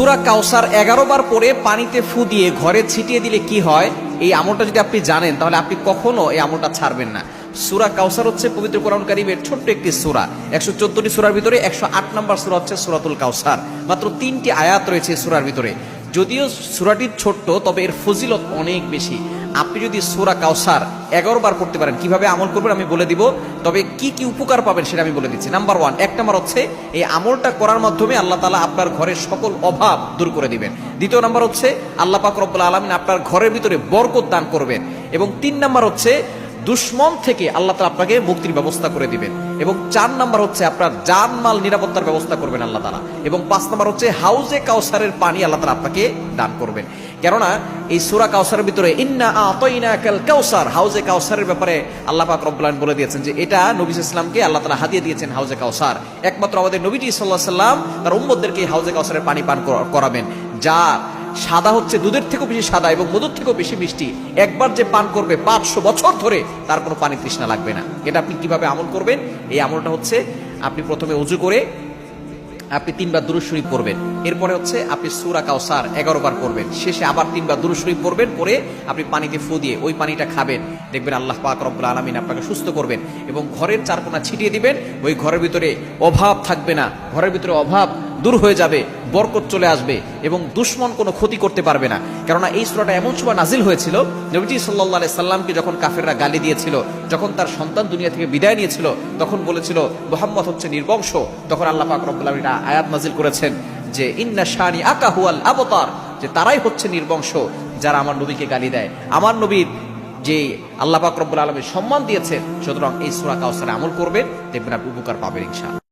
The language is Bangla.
সূরা কাউসার 11 বার পরে পানিতে ফু দিয়ে ঘরে ছিটিয়ে দিলে কি হয়, এই আমলটা যদি আপনি জানেন তাহলে আপনি কখনো এই আমলটা ছাড়বেন না। সূরা কাউসার হচ্ছে পবিত্র কোরআন কারীমের ছোট্ট একটি সূরা। 114টি সূরার ভিতরে 108 নম্বর সূরা হচ্ছে সূরাতুল কাউসার। মাত্র 3টি আয়াত রয়েছে সূরার ভিতরে। যদিও সূরাটি ছোট্ট, তবে এর ফজিলত অনেক বেশি। আপনি যদি সূরা কাউসার 11 বার পড়তে পারেন, কিভাবে আমল করবেন আমি বলে দিব, তবে কি কি উপকার পাবেন সেটা আমি বলে দিচ্ছি। নাম্বার 1, এক নম্বর হচ্ছে এই আমলটা করার মাধ্যমে আল্লাহ তাআলা আপনার ঘরের সকল অভাব দূর করে দিবেন। দ্বিতীয় নাম্বার হচ্ছে আল্লাহ পাক রব্বুল আলামিন আপনার ঘরের ভিতরে বরকত দান করবেন। এবং 3 নাম্বার হচ্ছে দুশ্মন থেকে আল্লাহ তাআলা আপনাকে মুক্তির ব্যবস্থা করে দিবেন। এবং 4 নাম্বার হচ্ছে আপনার জানমাল নিরাপত্তার ব্যবস্থা করবেন আল্লাহ তাআলা। এবং 5 নাম্বার হচ্ছে হাউজে কাউসারের পানি আল্লাহ তাআলা আপনাকে দান করবেন। কেননা এই সূরা কাউসারের ভিতরে ইন্না আতাইনাকাল কাউসার, হাউজে কাউসারের ব্যাপারে আল্লাহ পাক রব্বুল আলামিন বলে দিয়েছেন যে এটা নবী সাল্লাল্লাহু আলাইহি ওয়াসাল্লামকে আল্লাহ তাআলা হাদিয়া দিয়েছেন হাউজে কাউসার। একমাত্র আমাদের নবীজি সাল্লাল্লাহু আলাইহি ওয়াসাল্লাম তার উম্মতদেরকে হাউজে কাউসারের পানি পান করাবেন, যা সাদা হচ্ছে দুধের থেকেও বেশি সাদা এবং মধুর থেকেও বেশি মিষ্টি। একবার যে পান করবে 500 বছর ধরে তার কোনো পানি তৃষ্ণা লাগবে না। এটা আপনি কিভাবে আমল করবেন, এই আমলটা হচ্ছে আপনি প্রথমে ওযু করে আপনি 3 বার দুরূদ শরীফ পড়বেন। এরপরে হচ্ছে আপনি সূরা কাউসার 11 বার পড়বেন। শেষে আবার 3 বার দুরূদ শরীফ পড়বেন, পরে আপনি পানিতে ফু দিয়ে ওই পানিটা খাবেন। দেখবেন আল্লাহ পাক রব্বুল আলামিন আপনাকে সুস্থ করবেন এবং ঘরের চারকোনা ছিটিয়ে দিবেন। ওই ঘরের ভিতরে অভাব থাকবে না, ঘরের ভিতরে অভাব দূর হয়ে যাবে, বরকত চলে আসবে এবং দুশমন কোনো ক্ষতি করতে পারবে না। কেননা এই সূরাটা এমন সময় নাজিল হয়েছিল, নবীজি সাল্লাল্লাহু আলাইহি সাল্লামকে যখন কাফেররা গালি দিয়েছিল, যখন তার সন্তান দুনিয়া থেকে বিদায় নিয়েছিল, তখন বলেছিল মুহাম্মদ হচ্ছে নির্বংশ। তখন আল্লাহ পাক রব্বুল আলামিন আয়াত নাজিল করেছেন যে ইন্না শানি আকা হুয়াল আবতার, যে তারাই হচ্ছে নির্বংশ যারা আমার নবীকে গালি দেয়। আমার নবীর যে আল্লাহ পাক রব্বুল আলামিন সম্মান দিয়েছেন, সুতরাং এই সূরা কাউসারে আমল করবেন, দেখবেন আপনি উপকার পাবেন ইনশাআল্লাহ।